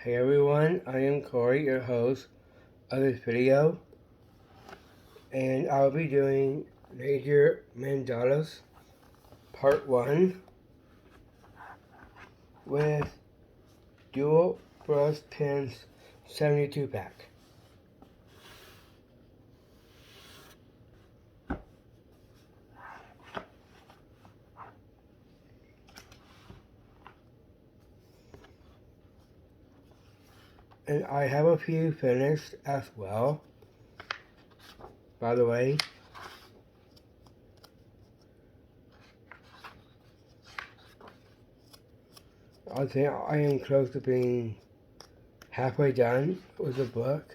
Hey everyone, I am Corey, your host of this video, and I'll be doing major mandalas part 1 with dual brush pens 72 pack. And I have a few finished as well, by the way. I think I am close to being halfway done with the book.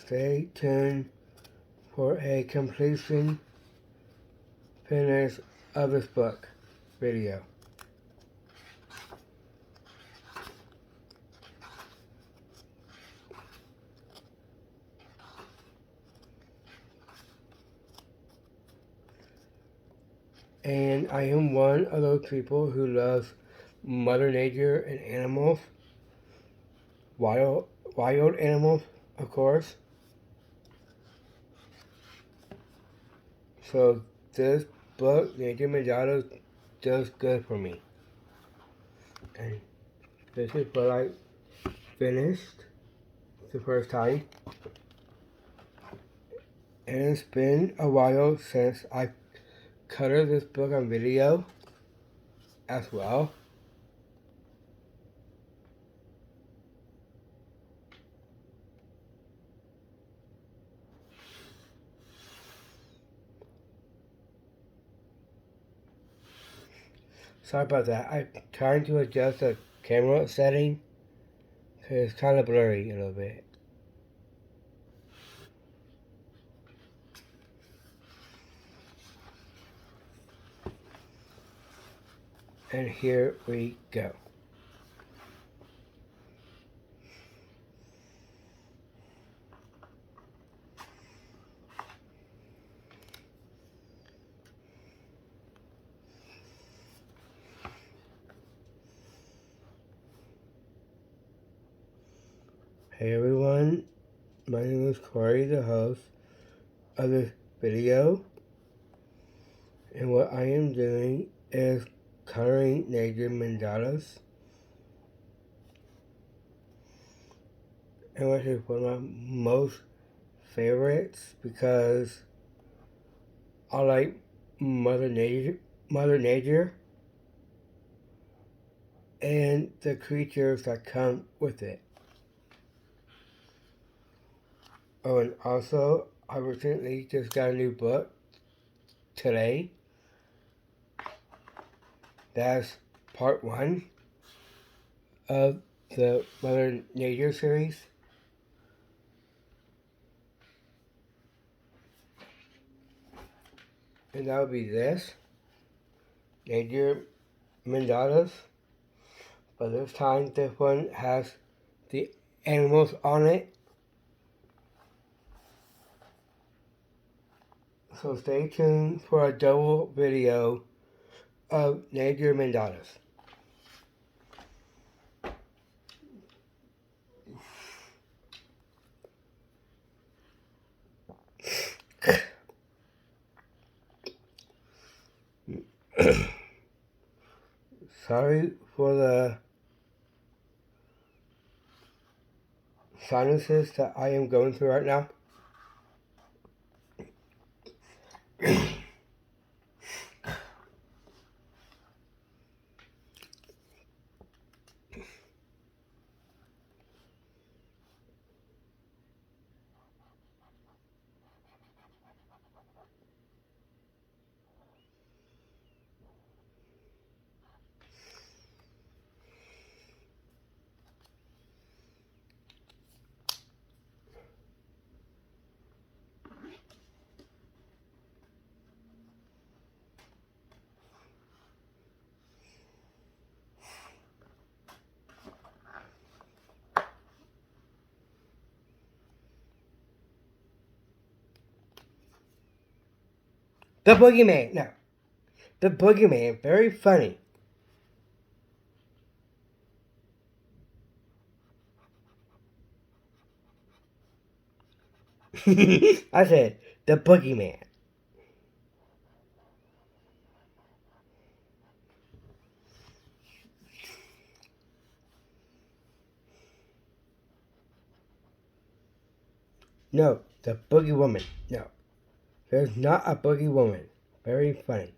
Stay tuned for a completion finish of this book video. And I am one of those people who loves Mother Nature and animals. Wild animals, of course. So this book, Nature Mandalas, does good for me. And this is what I finished the first time. And it's been a while since I colored this book on video as well. Sorry about that. I'm trying to adjust the camera setting because it's kind of blurry a little bit. And here we go. Hey everyone, my name is Corey, the host of this video, and what I am doing is coloring nature mandalas, and which is one of my most favorites because I like Mother Nature, and the creatures that come with it. Oh, and also, I recently just got a new book today. That's part 1 of the Mother Nature series. And that would be this, Nature Mandalas. But this time, this one has the animals on it. So stay tuned for a double video of Nature Mandalas. Sorry for the sinuses that I am going through right now. The Boogeyman, no. The Boogeyman, very funny. I said the boogeyman. No, the boogie woman. No, there's not a boogie woman. Very funny.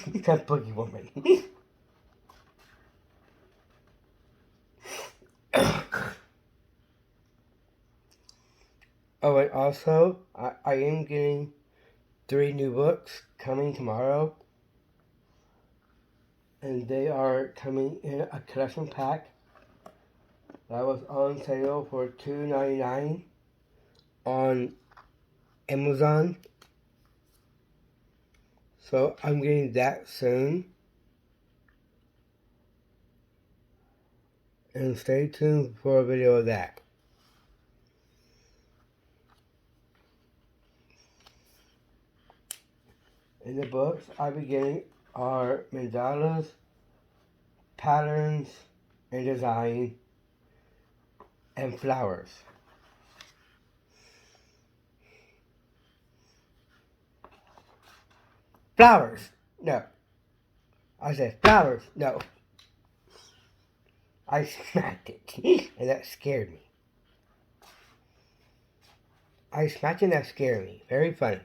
The boogie woman. Oh, and also, I am getting 3 new books coming tomorrow. And they are coming in a collection pack that was on sale for $2.99 on Amazon. So I'm getting that soon. And stay tuned for a video of that. And the books I'll be getting are mandalas, patterns, and design, and flowers. Flowers! No. I said flowers! No. I smacked it, and that scared me. I smacked it and that scared me. Very funny.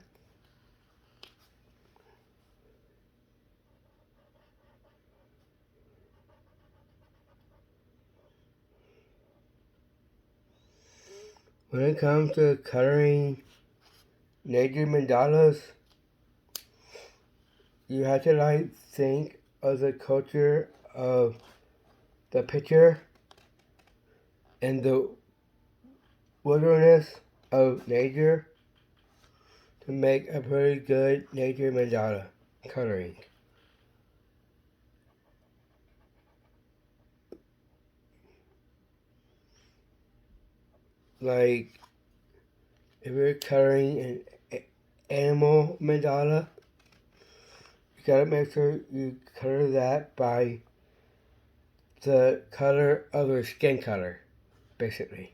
When it comes to coloring nature mandalas, you have to think of the culture of the picture and the wilderness of nature to make a pretty good nature mandala coloring. Like if you're coloring an animal mandala, you gotta make sure you color that by the color of their skin color, basically.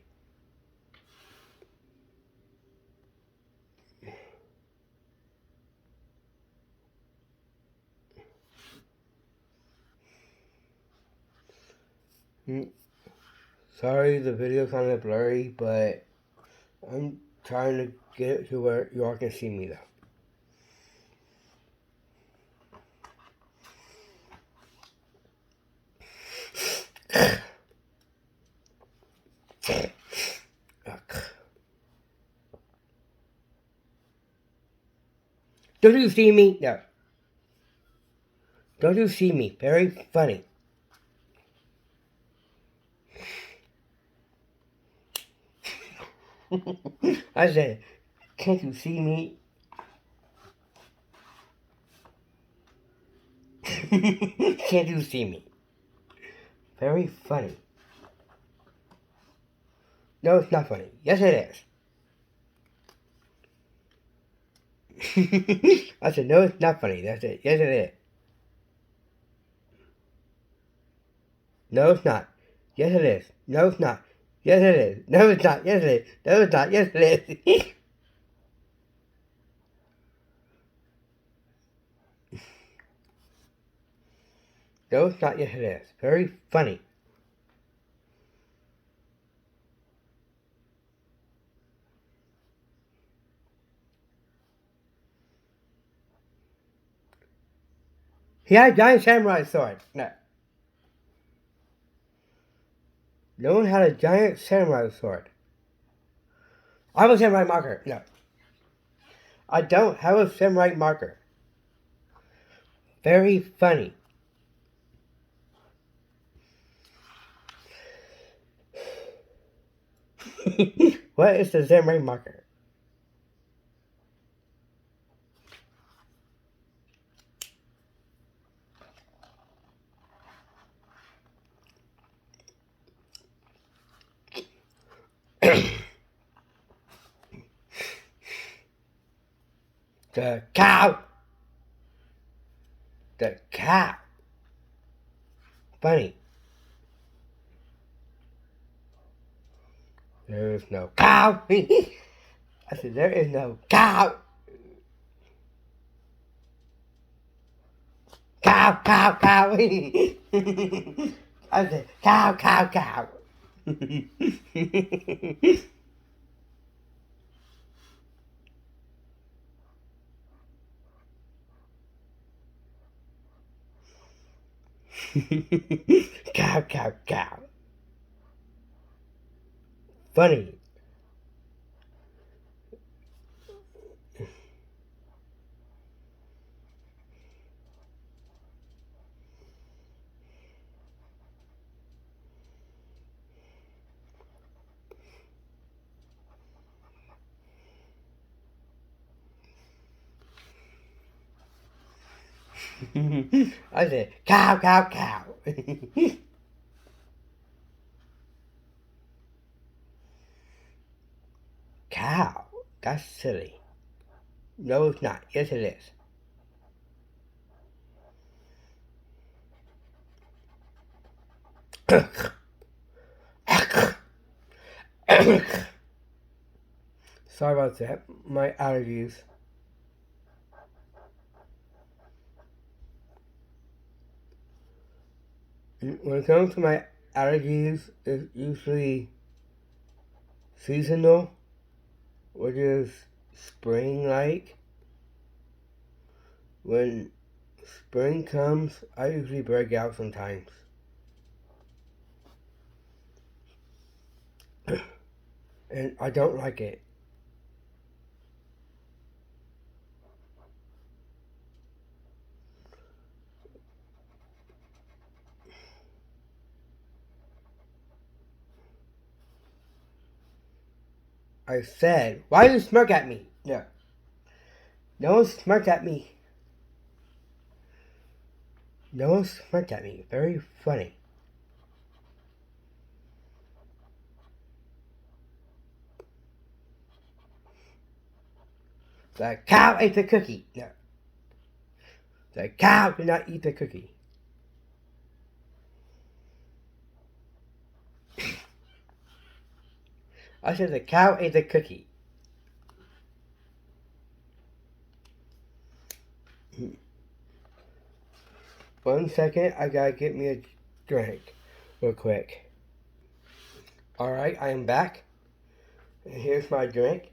Sorry, the video's kind of blurry, but I'm trying to get it to where you all can see me though. Don't you see me? No. Don't you see me? Very funny. I said, can't you see me? Can't you see me? Very funny. No, it's not funny. Yes, it is. I said, no, it's not funny. That's it. Yes, it is. No, it's not. Yes, it is. No, it's not. Yes, it is. No, it's not. Yes, it is. No, it's not. Yes, it is. No, it's not. Yes, it is. Very funny. He had a giant samurai sword. No. No one had a giant samurai sword. I have a samurai marker. No. I don't have a samurai marker. Very funny. What is the samurai marker? The cow. The cow. Funny. There is no cow. I said, there is no cow. Cow, cow, cow. I said, cow, cow, cow. Cow, cow, cow. Funny. I said, cow, cow, cow. Cow? That's silly. No, it's not. Yes, it is. Sorry about that. My allergies. When it comes to my allergies, it's usually seasonal, which is spring-like. When spring comes, I usually break out sometimes. And I don't like it. I said, why do you smirk at me? No. No one smirked at me. No one smirked at me. Very funny. The cow ate the cookie. No. The cow did not eat the cookie. I said the cow ate the cookie. 1 second, I gotta get me a drink real quick. Alright, I am back. And here's my drink.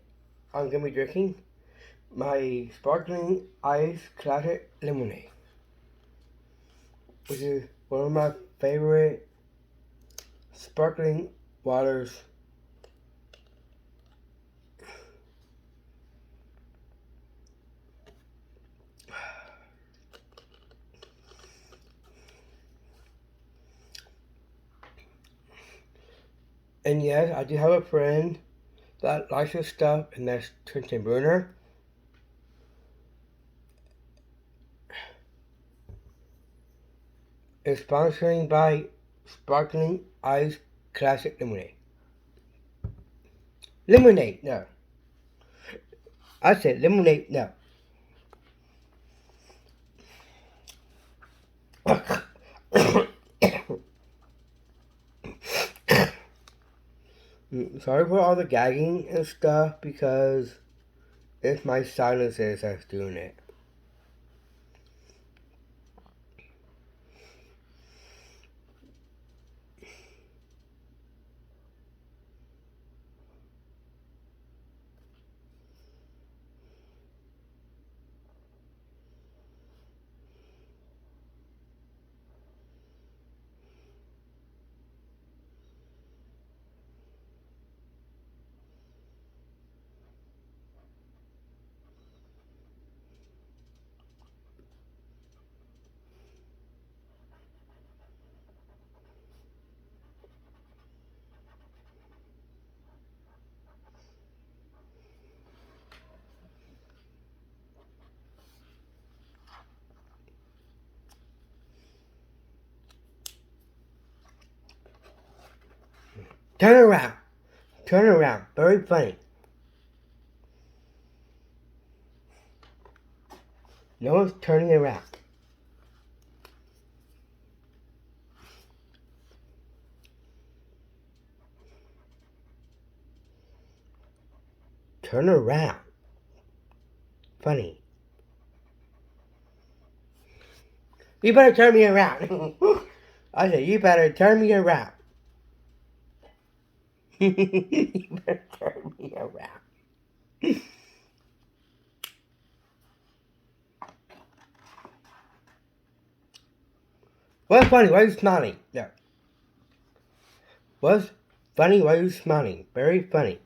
I'm gonna be drinking my sparkling ice classic lemonade, which is one of my favorite sparkling waters. And yes, I do have a friend that likes this stuff, and that's Tristan Bruner. It's sponsoring by Sparkling Ice Classic Lemonade. Lemonade, no. I said lemonade, no. Sorry for all the gagging and stuff, because it's my sinuses that's doing it. Turn around. Turn around. Very funny. No one's turning around. Turn around. Funny. You better turn me around. I said, you better turn me around. You better turn me around. What's funny? Why are you smiling? Yeah. What's funny? Why are you smiling? Very funny.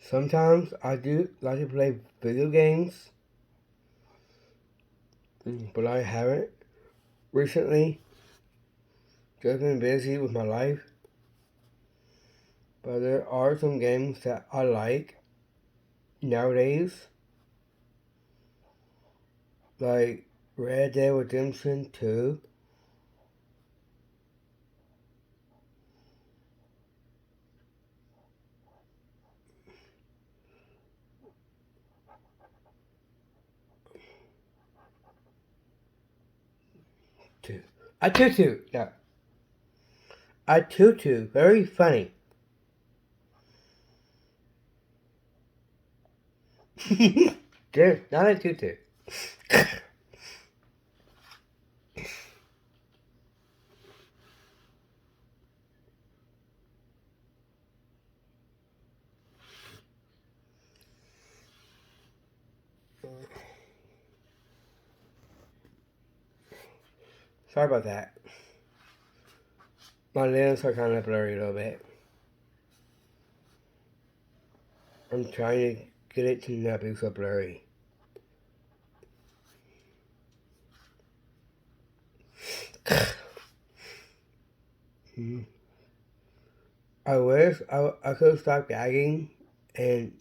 Sometimes I do like to play video games, but I haven't recently. Just been busy with my life. But there are some games that I like nowadays, like Red Dead Redemption 2. A tutu, yeah. A tutu, very funny. Dude, not a tutu. Sorry about that. My lens are kind of blurry a little bit. I'm trying to get it to not be so blurry. I wish I could stop gagging and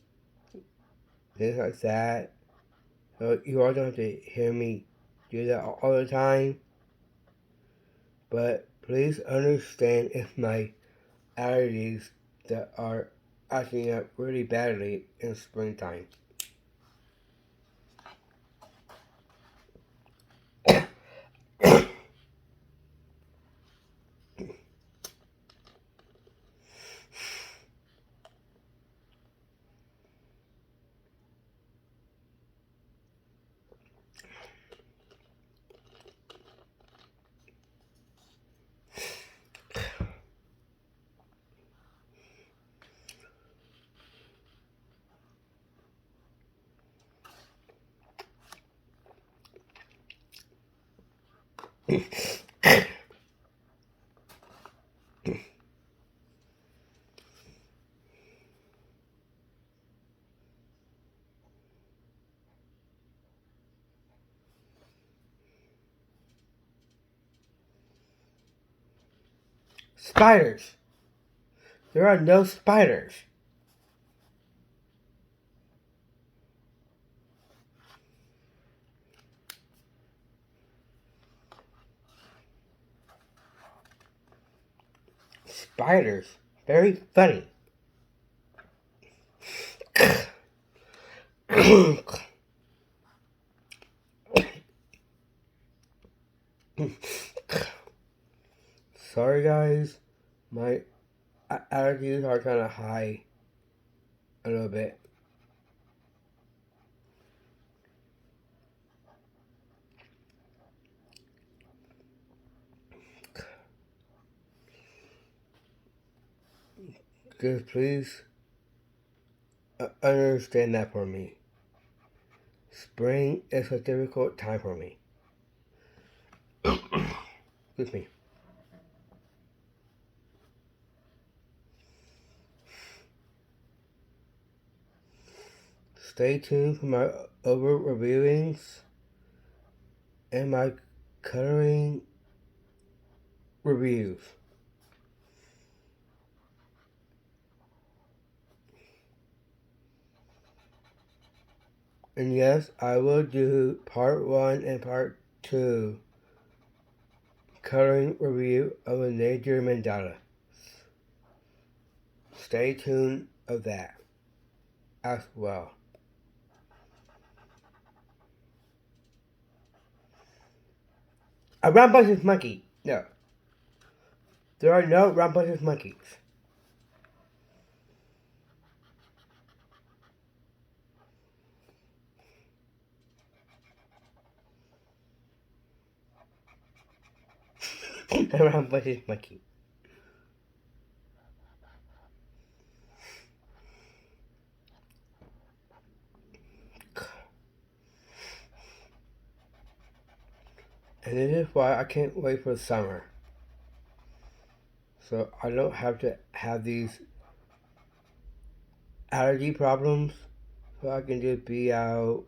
things like that. So you all don't have to hear me do that all the time. But please understand if my allergies that are acting up really badly in springtime. Spiders! There are no spiders. Spiders. Very funny. Sorry guys, my allergies are kind of high a little bit. Just please understand that for me. Spring is a difficult time for me. Excuse me. Stay tuned for my over reviewings and my coloring reviews. And yes, I will do part 1 and part 2 coloring review of a nature mandala. Stay tuned of that as well. A rambunctious monkey. No. There are no rambunctious monkeys. A rambunctious monkey. And this is why I can't wait for summer. So I don't have to have these allergy problems. So I can just be out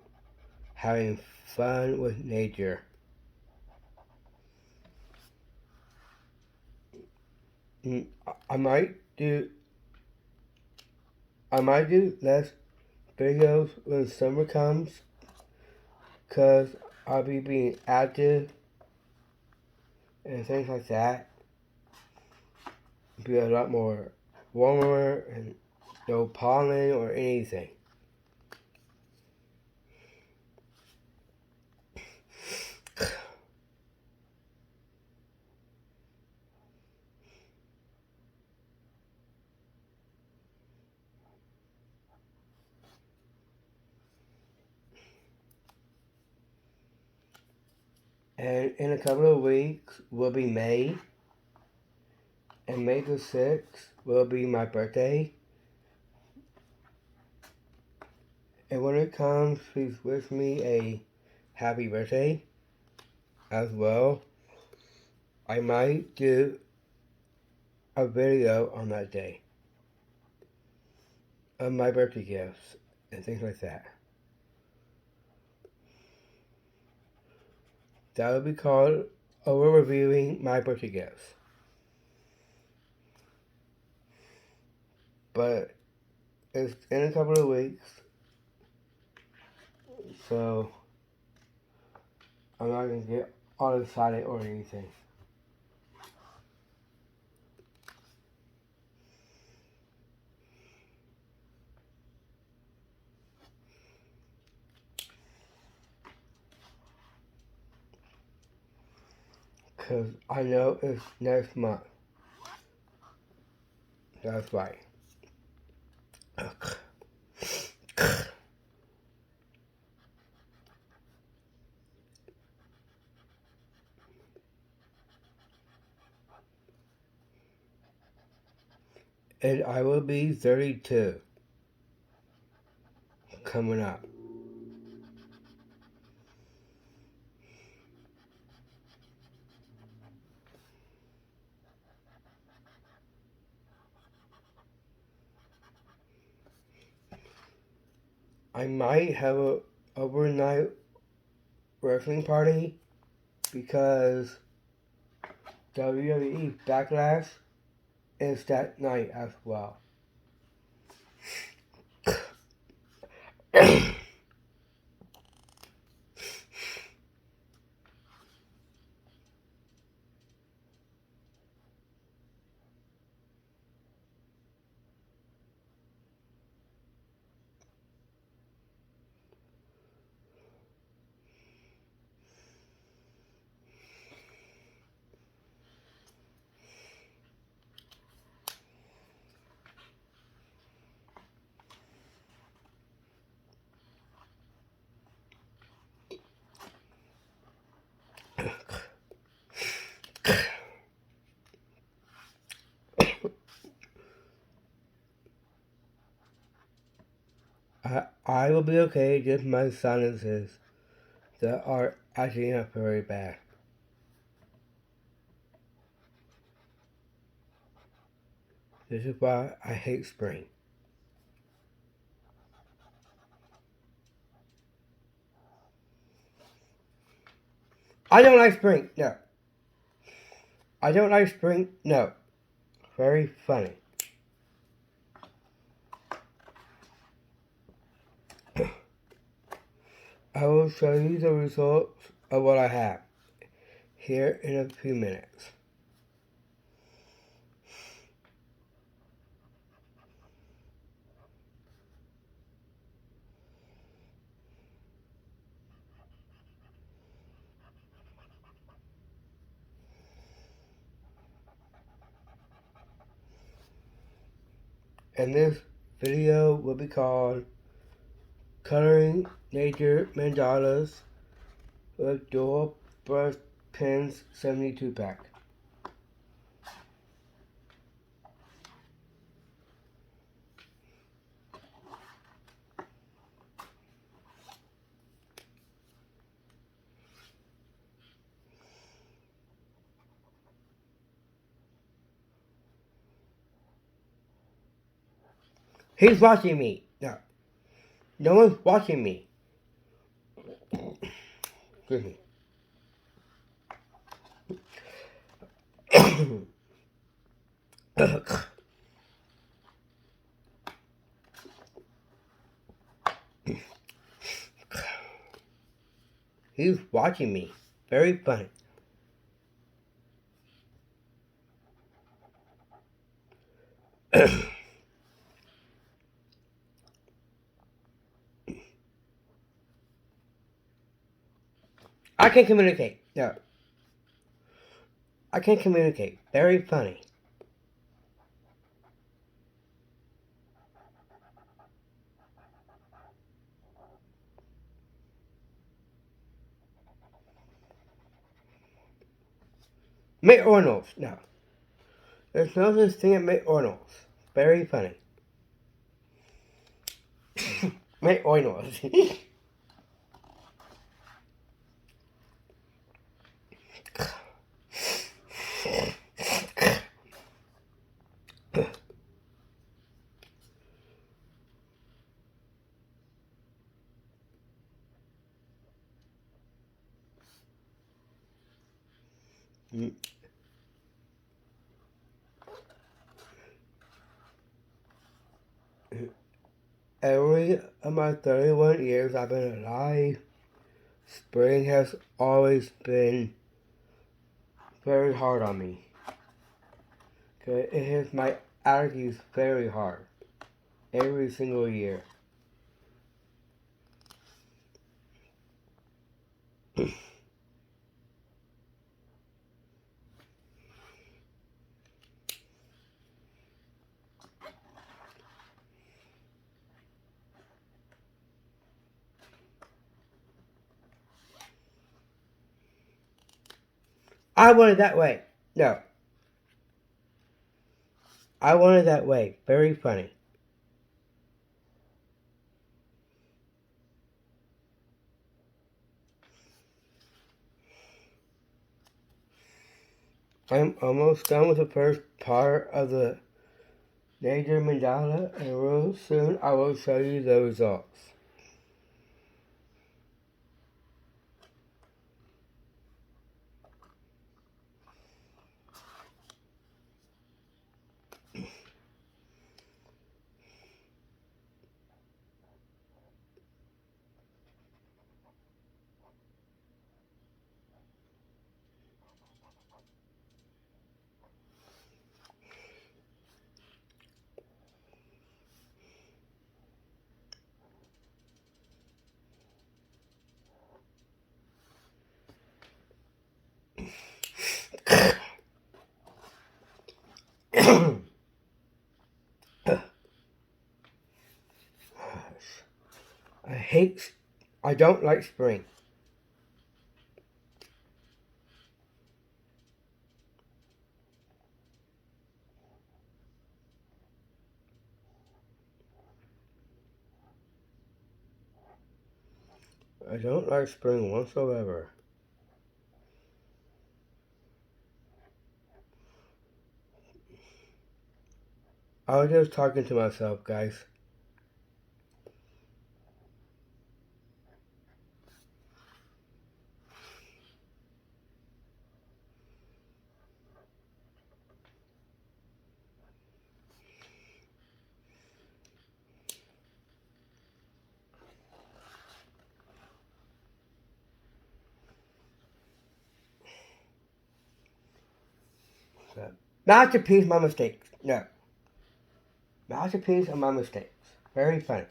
having fun with nature. I might do less videos when summer comes, cause I'll be being active and things like that. Be a lot more warmer and no pollen or anything. And in a couple of weeks will be May. And May the 6th will be my birthday. And when it comes, please wish me a happy birthday as well. I might do a video on that day of my birthday gifts and things like that. That will be called over reviewing my birthday gifts. But it's in a couple of weeks, so I'm not going to get all excited or anything. Because I know it's next month. That's right. And I will be 32 coming up. I might have a overnight wrestling party because WWE Backlash is that night as well. I will be okay, just my sinuses that are acting up very bad. This is why I hate spring. I don't like spring, no. I don't like spring, no. Very funny. I will show you the results of what I have here in a few minutes. And this video will be called Coloring Nature Mandalas with Dual Brush Pens 72 pack. He's watching me. No one's watching me. Excuse me. He's watching me. Very funny. I can communicate. No. I can communicate. Very funny. McDonald's. No. There's no such thing at McDonald's. Very funny. McDonald's. Every of my 31 years I've been alive, spring has always been very hard on me. Okay, it hits my allergies very hard. Every single year. I want it that way. No. I want it that way. Very funny. I'm almost done with the first part of the nature mandala, and real soon I will show you the results. I don't like spring. I don't like spring whatsoever. I was just talking to myself, guys. Masterpiece, my mistakes. No. Masterpiece of my mistakes. Very funny.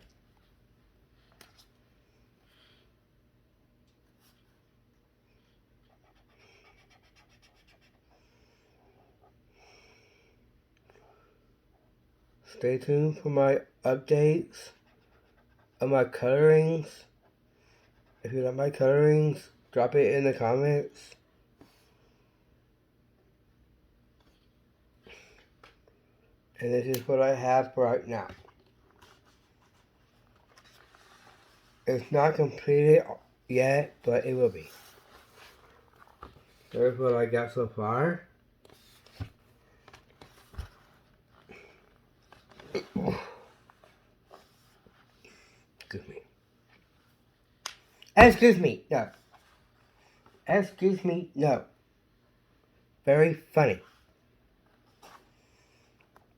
Stay tuned for my updates of my colorings. If you like my colorings, drop it in the comments. And this is what I have for right now. It's not completed yet, but it will be. There's what I got so far. Excuse me. Excuse me, no. Excuse me, no. Very funny.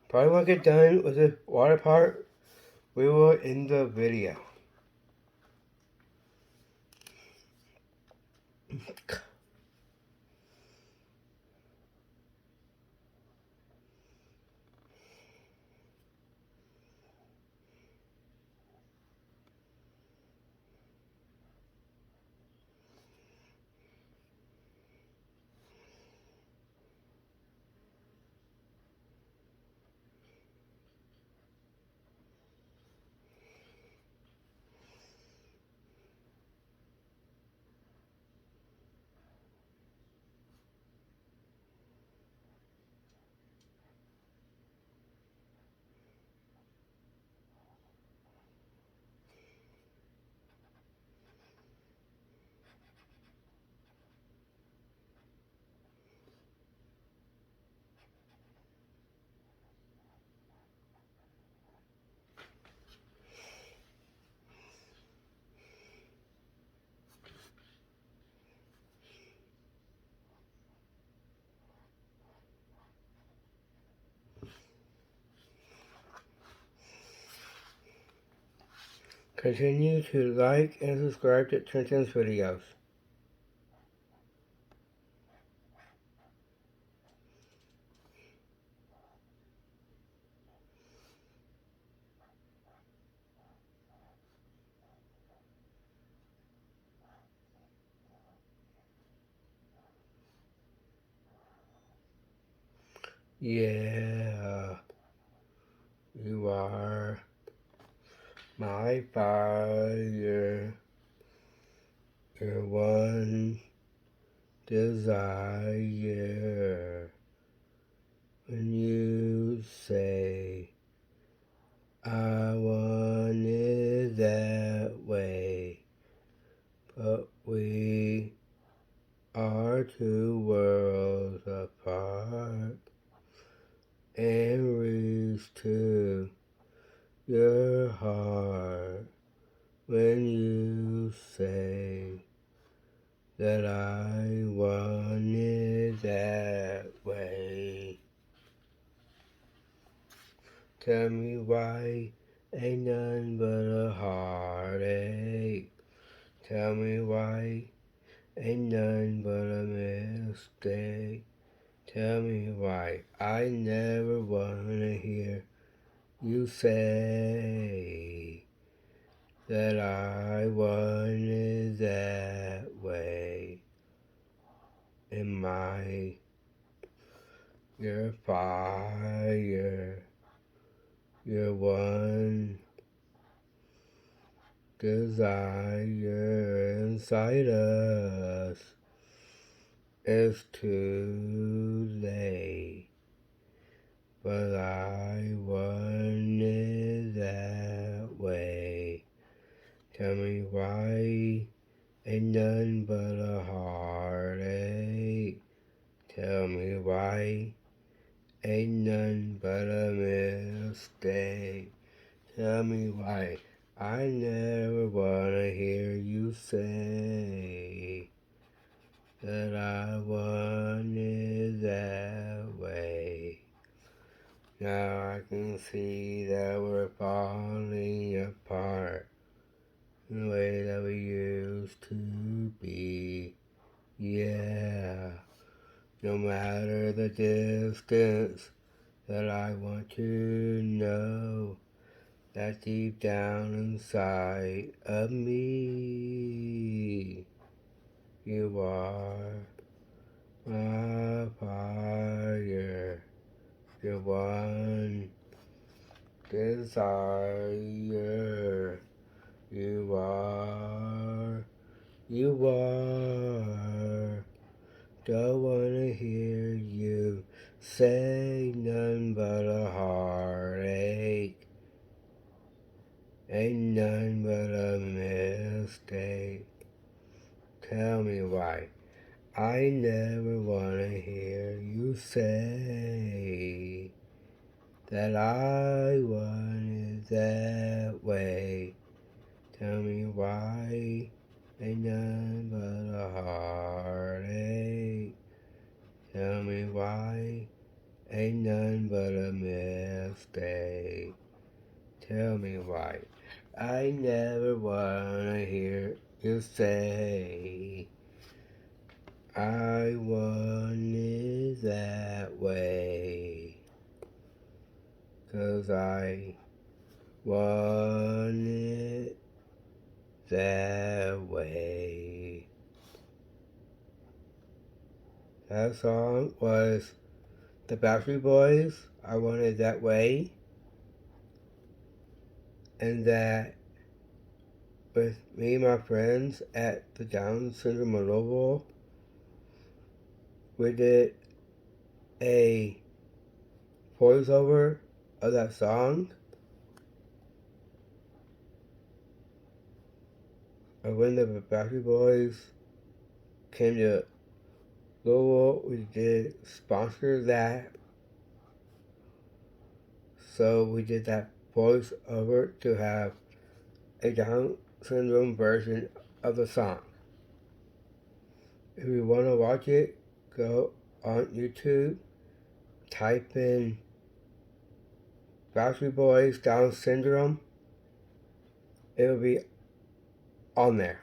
Probably won't get done with the water part. We will end the video. Continue to like and subscribe to Trenton's videos. Yeah, you are my fire, your one desire. When you say, I want it that way, but we are two worlds apart, and reach to your heart when you say that I want it that way. Tell me why ain't none but a heartache. Tell me why ain't none but a mistake. Tell me why I never wanna hear you say that I want it that way. Am I your fire, your one desire inside us? It's too late, but I want it that way. Tell me why ain't none but a heartache. Tell me why ain't none but a mistake. Tell me why I never wanna hear you say that I want it that way. Now I can see that we're falling apart the way that we used to be. Yeah, No matter the distance, that I want to know that deep down inside of me, you are my fire, the one desire. You are, you are. Don't wanna hear you say none but a heartache. Ain't none but a mistake. Tell me why. I never wanna hear you say that I want it that way. Tell me why. Ain't none but a heartache. Tell me why. Ain't none but a mistake. Tell me why. I never wanna hear you say I want it that way. 'Cause I want it that way. That song was the Backstreet Boys, I Want It That Way. And that with me and my friends at the Down Syndrome Louisville, we did a voiceover of that song. And when the Backstreet Boys came to Louisville, we did sponsor that. So we did that voiceover to have a Down syndrome version of the song. If you want to watch it, go on YouTube, type in Backstreet Boys Down syndrome. It will be on there.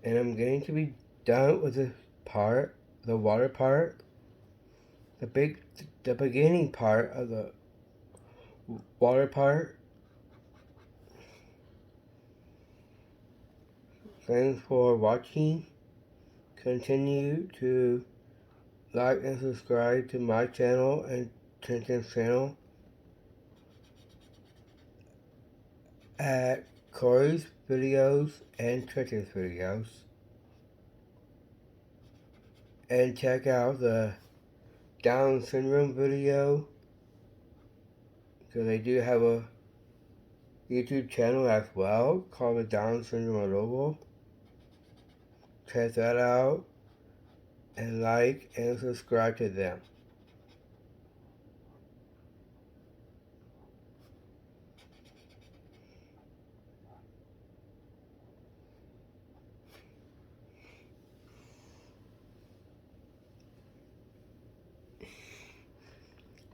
And I'm going to be done with the part, the water part, the beginning part of the water part. Thanks for watching. Continue to like and subscribe to my channel and Tintin's channel at Corey's videos and Tintin's videos. And check out the Down syndrome video, because they do have a YouTube channel as well called the Down Syndrome Louisville. Check that out and like and subscribe to them.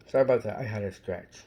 Sorry about that, I had a stretch.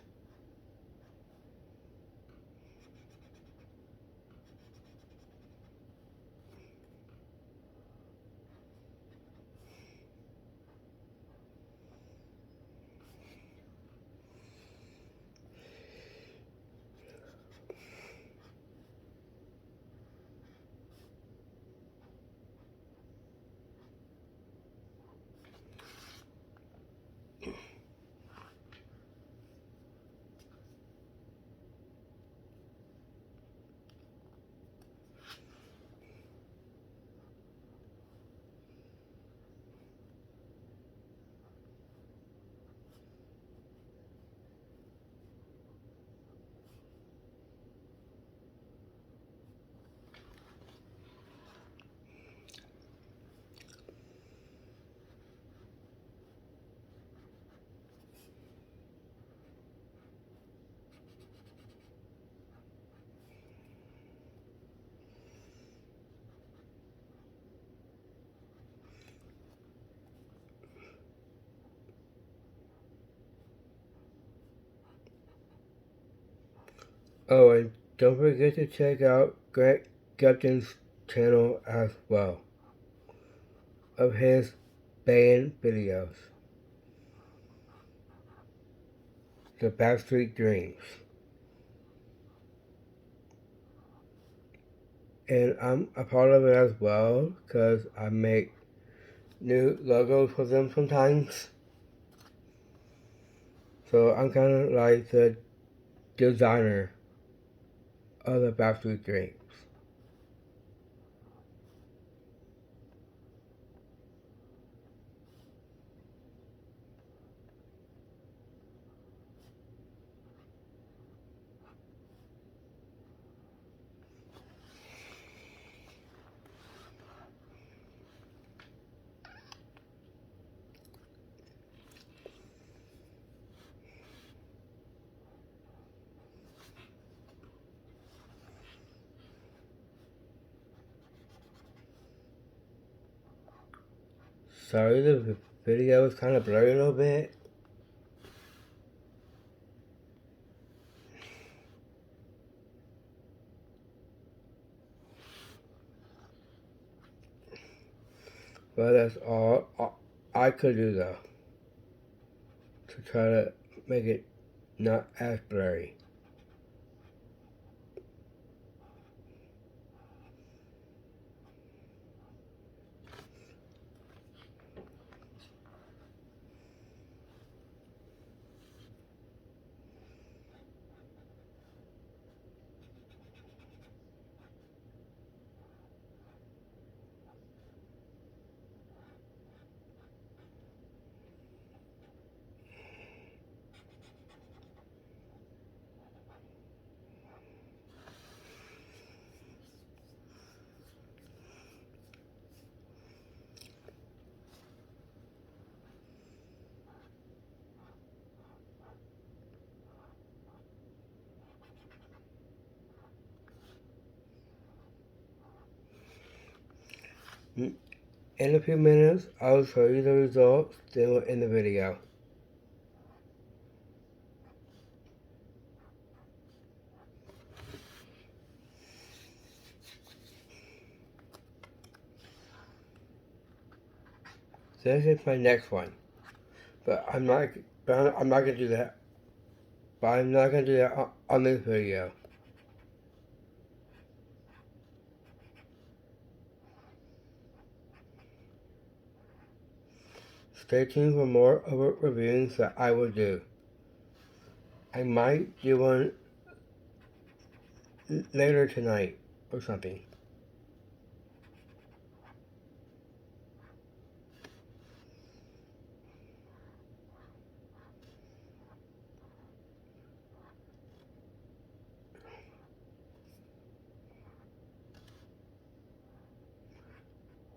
Oh, and don't forget to check out Greg Gupton's channel as well of his band videos, The Backstreet Dreams. And I'm a part of it as well because I make new logos for them sometimes. So I'm kind of like the designer of the Backstreet Dreams. Sorry, the video is kind of blurry a little bit. But that's all I could do though, to try to make it not as blurry. In a few minutes, I'll show you the results, then we'll end the video. This is my next one, but I'm not gonna do that. But I'm not gonna do that on this video. Stay tuned for more of the reviews that I will do. I might do one later tonight or something.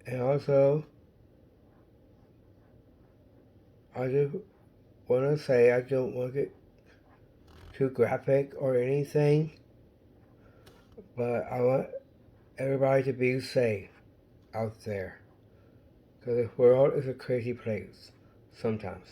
And also, I just want to say I don't want to get too graphic or anything, but I want everybody to be safe out there. Because this world is a crazy place sometimes.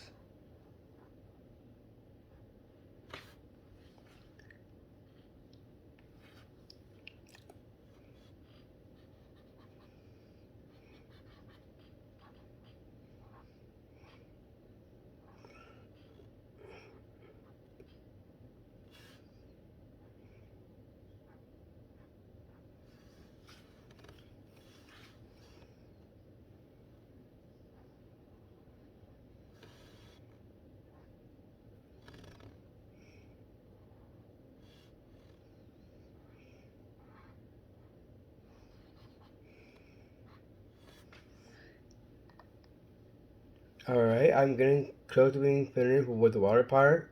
Alright, I'm getting close to being finished with the water part.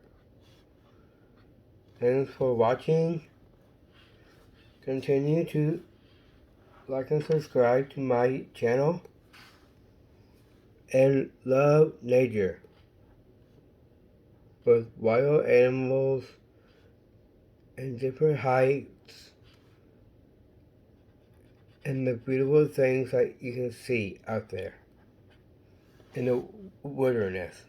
Thanks for watching. Continue to like and subscribe to my channel. And love nature. Both wild animals and different heights. And the beautiful things that you can see out there in the wilderness.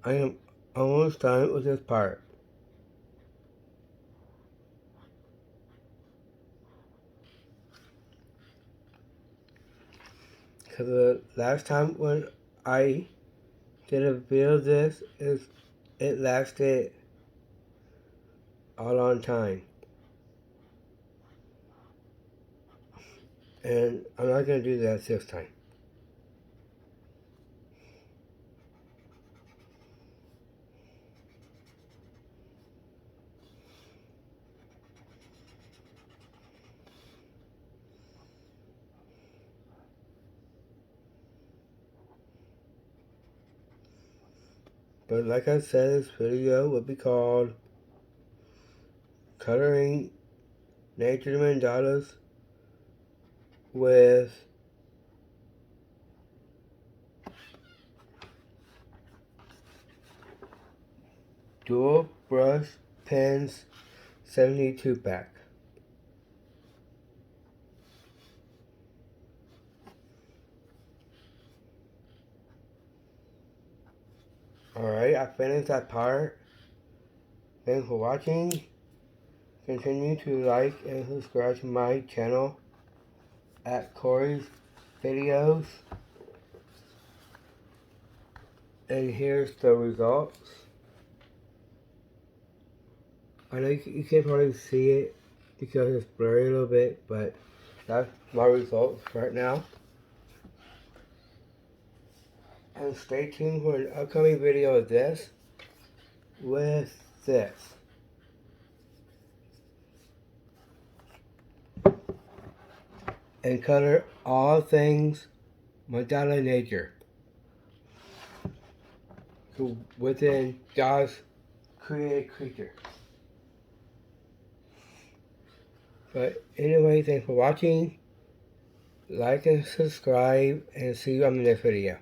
I am almost done with this part. Because the last time when I did a video of this, it lasted a long time. And I'm not going to do that this time. But like I said, this video will be called Coloring Nature Mandalas with Dual Brush Pens 72 pack. Alright, I finished that part. Thanks for watching. Continue to like and subscribe to my channel at Corey's Videos. And here's the results. I know you can't probably see it because it's blurry a little bit, but that's my results right now. And stay tuned for an upcoming video of this with this. And color all things mandala nature within God's created creature. But anyway, thanks for watching. Like and subscribe, and see you on the next video.